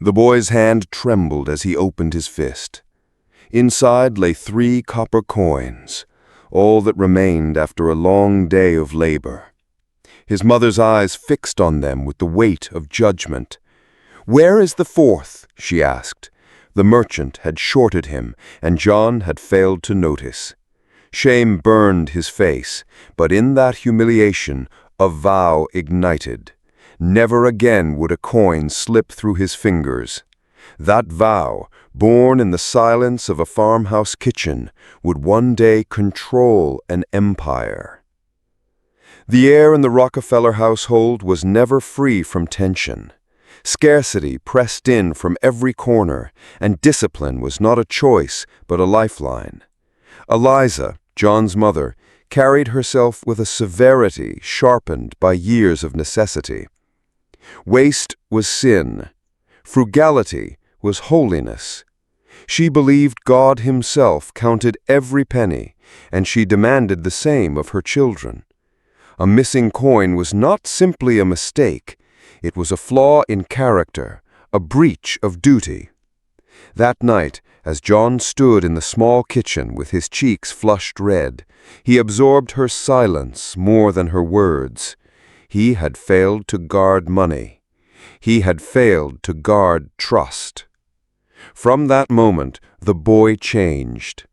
The boy's hand trembled as he opened his fist. Inside lay 3 copper coins, all that remained after a long day of labor. His mother's eyes fixed on them with the weight of judgment. "Where is the 4th?" she asked. The merchant had shorted him, and John had failed to notice. Shame burned his face, but in that humiliation a vow ignited. Never again would a coin slip through his fingers. That vow, born in the silence of a farmhouse kitchen, would one day control an empire. The air in the Rockefeller household was never free from tension. Scarcity pressed in from every corner, and discipline was not a choice but a lifeline. Eliza, John's mother, carried herself with a severity sharpened by years of necessity. Waste was sin. Frugality was holiness. She believed God Himself counted every penny, and she demanded the same of her children. A missing coin was not simply a mistake. It was a flaw in character, a breach of duty. That night, as John stood in the small kitchen with his cheeks flushed red, he absorbed her silence more than her words. He had failed to guard money. He had failed to guard trust. From that moment, the boy changed.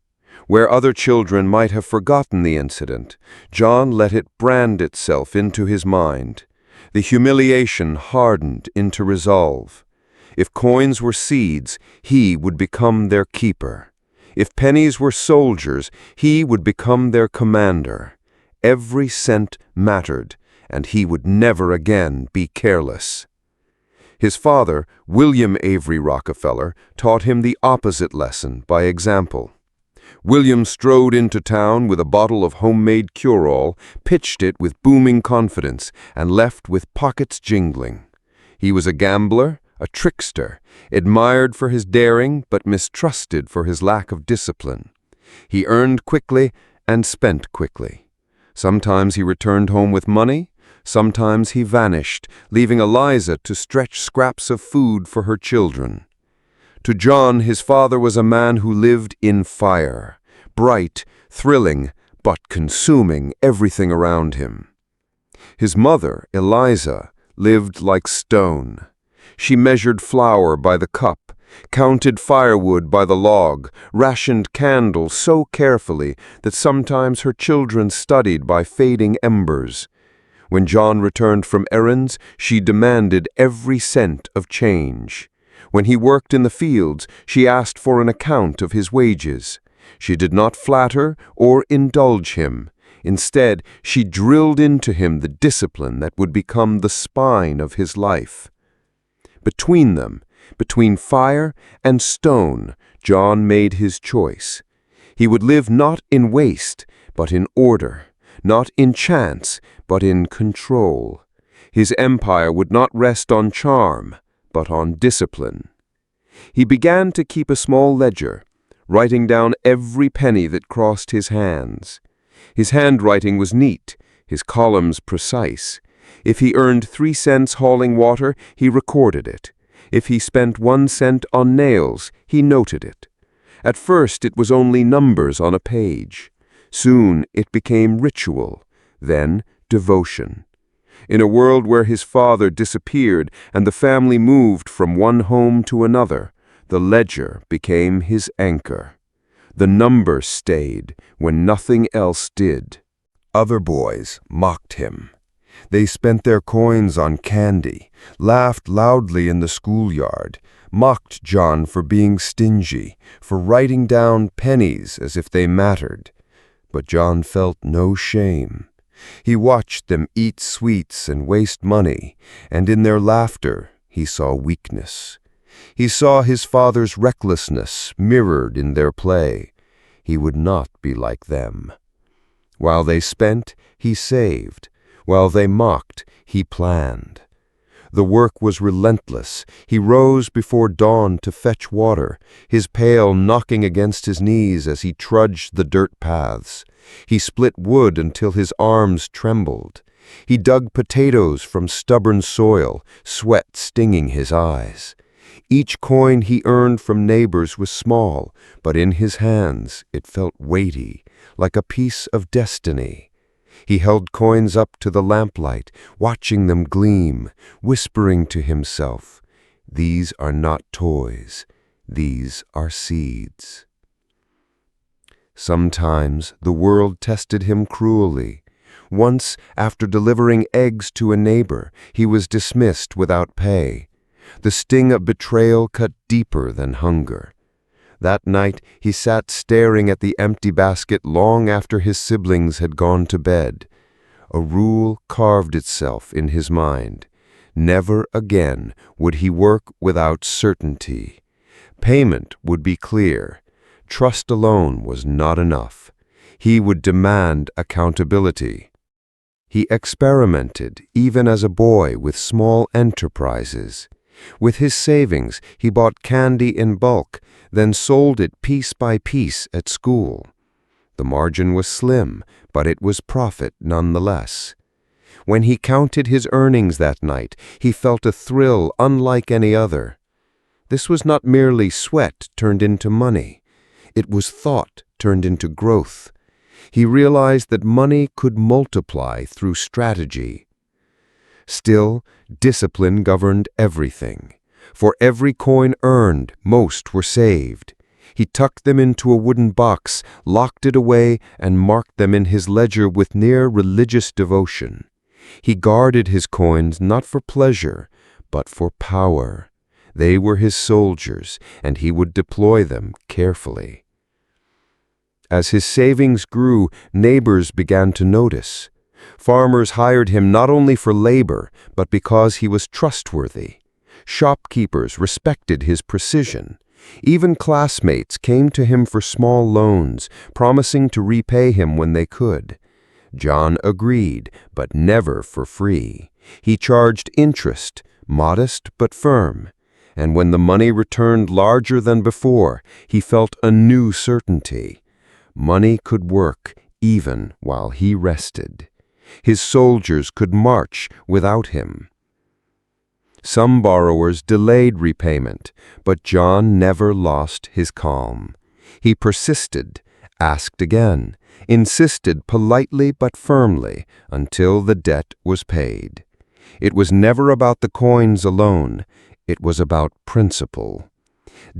Where other children might have forgotten the incident, John let it brand itself into his mind. The humiliation hardened into resolve. If coins were seeds, he would become their keeper. If pennies were soldiers, he would become their commander. Every cent mattered, and he would never again be careless. His father, William Avery Rockefeller, taught him the opposite lesson by example. William strode into town with a bottle of homemade cure-all, pitched it with booming confidence, and left with pockets jingling. He was a gambler, a trickster, admired for his daring but mistrusted for his lack of discipline. He earned quickly and spent quickly. Sometimes he returned home with money, sometimes he vanished, leaving Eliza to stretch scraps of food for her children. To John, his father was a man who lived in fire, bright, thrilling, but consuming everything around him. His mother, Eliza, lived like stone. She measured flour by the cup, counted firewood by the log, rationed candles so carefully that sometimes her children studied by fading embers. When John returned from errands, she demanded every cent of change. When he worked in the fields, she asked for an account of his wages. She did not flatter or indulge him. Instead, she drilled into him the discipline that would become the spine of his life. Between them, between fire and stone, John made his choice. He would live not in waste, but in order, not in chance, but in control. His empire would not rest on charm, but on discipline. He began to keep a small ledger, writing down every penny that crossed his hands. His handwriting was neat, his columns precise. If he earned 3 cents hauling water, he recorded it. If he spent 1 cent on nails, he noted it. At first it was only numbers on a page. Soon it became ritual, then devotion. In a world where his father disappeared and the family moved from one home to another, the ledger became his anchor. The number stayed when nothing else did. Other boys mocked him. They spent their coins on candy, laughed loudly in the schoolyard, mocked John for being stingy, for writing down pennies as if they mattered. But John felt no shame. He watched them eat sweets and waste money, and in their laughter he saw weakness. He saw his father's recklessness mirrored in their play. He would not be like them. While they spent, he saved. While they mocked, he planned. The work was relentless. He rose before dawn to fetch water, his pail knocking against his knees as he trudged the dirt paths. He split wood until his arms trembled. He dug potatoes from stubborn soil, sweat stinging his eyes. Each coin he earned from neighbors was small, but in his hands it felt weighty, like a piece of destiny. He held coins up to the lamplight, watching them gleam, whispering to himself, "These are not toys, these are seeds." Sometimes the world tested him cruelly. Once, after delivering eggs to a neighbor, he was dismissed without pay. The sting of betrayal cut deeper than hunger. That night he sat staring at the empty basket long after his siblings had gone to bed. A rule carved itself in his mind. Never again would he work without certainty. Payment would be clear. Trust alone was not enough. He would demand accountability. He experimented, even as a boy, with small enterprises. With his savings, he bought candy in bulk, then sold it piece by piece at school. The margin was slim, but it was profit nonetheless. When he counted his earnings that night, he felt a thrill unlike any other. This was not merely sweat turned into money. It was thought turned into growth. He realized that money could multiply through strategy. Still, discipline governed everything. For every coin earned, most were saved. He tucked them into a wooden box, locked it away, and marked them in his ledger with near religious devotion. He guarded his coins not for pleasure, but for power. They were his soldiers, and he would deploy them carefully. As his savings grew, neighbors began to notice. Farmers hired him not only for labor, but because he was trustworthy. Shopkeepers respected his precision. Even classmates came to him for small loans, promising to repay him when they could. John agreed, but never for free. He charged interest, modest but firm. And when the money returned larger than before, he felt a new certainty. Money could work even while he rested. His soldiers could march without him. Some borrowers delayed repayment, but John never lost his calm. He persisted, asked again, insisted politely but firmly until the debt was paid. It was never about the coins alone. It was about principle.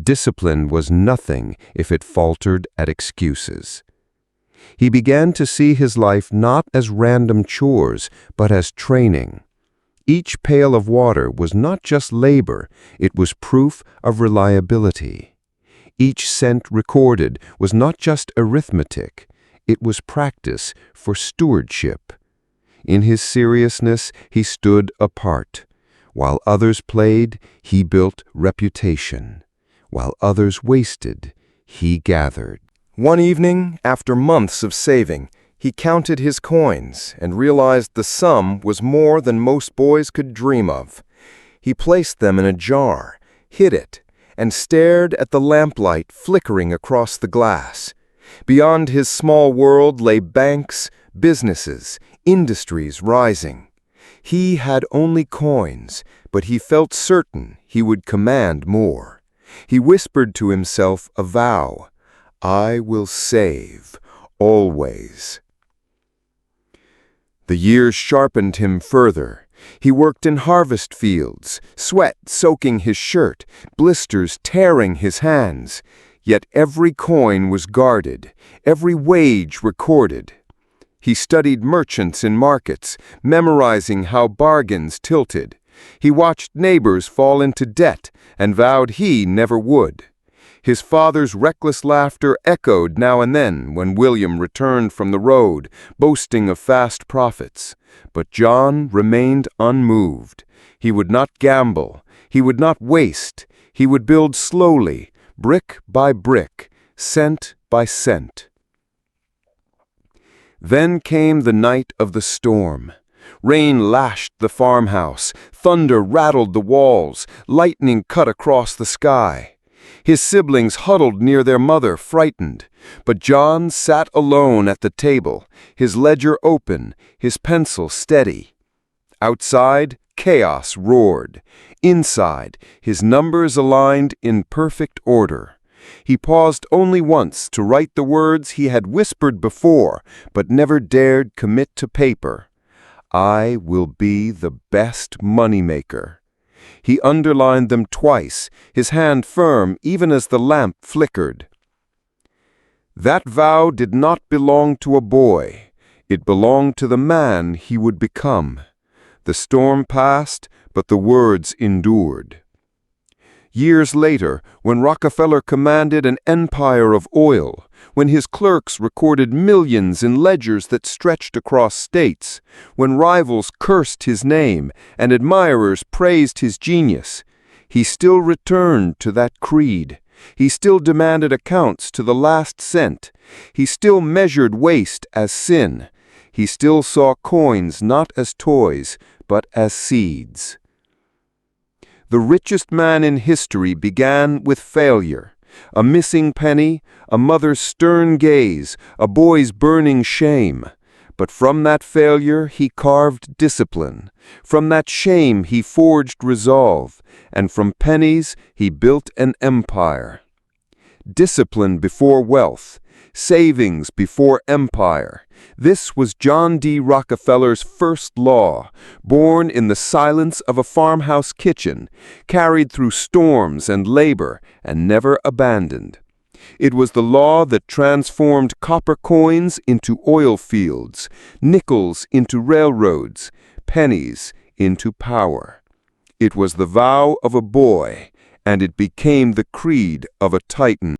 Discipline was nothing if it faltered at excuses. He began to see his life not as random chores, but as training. Each pail of water was not just labor, it was proof of reliability. Each cent recorded was not just arithmetic, it was practice for stewardship. In his seriousness, he stood apart. While others played, he built reputation. While others wasted, he gathered. One evening, after months of saving, he counted his coins and realized the sum was more than most boys could dream of. He placed them in a jar, hid it, and stared at the lamplight flickering across the glass. Beyond his small world lay banks, businesses, industries rising. He had only coins, but he felt certain he would command more. He whispered to himself a vow, "I will save, always." The years sharpened him further. He worked in harvest fields, sweat soaking his shirt, blisters tearing his hands. Yet every coin was guarded, every wage recorded. He studied merchants in markets, memorizing how bargains tilted. He watched neighbors fall into debt and vowed he never would. His father's reckless laughter echoed now and then when William returned from the road, boasting of fast profits. But John remained unmoved. He would not gamble. He would not waste. He would build slowly, brick by brick, cent by cent. Then came the night of the storm. Rain lashed the farmhouse, thunder rattled the walls, lightning cut across the sky. His siblings huddled near their mother, frightened, but John sat alone at the table, his ledger open, his pencil steady. Outside, chaos roared. Inside, his numbers aligned in perfect order. He paused only once to write the words he had whispered before, but never dared commit to paper. I will be the best moneymaker. He underlined them twice, his hand firm even as the lamp flickered. That vow did not belong to a boy. It belonged to the man he would become. The storm passed, but the words endured. Years later, when Rockefeller commanded an empire of oil, when his clerks recorded millions in ledgers that stretched across states, when rivals cursed his name and admirers praised his genius, he still returned to that creed. He still demanded accounts to the last cent. He still measured waste as sin. He still saw coins not as toys, but as seeds. The richest man in history began with failure. A missing penny, a mother's stern gaze, a boy's burning shame. But from that failure he carved discipline. From that shame he forged resolve. And from pennies he built an empire. Discipline before wealth. Savings before empire. This was John D. Rockefeller's first law, born in the silence of a farmhouse kitchen, carried through storms and labor, and never abandoned. It was the law that transformed copper coins into oil fields, nickels into railroads, pennies into power. It was the vow of a boy, and it became the creed of a titan.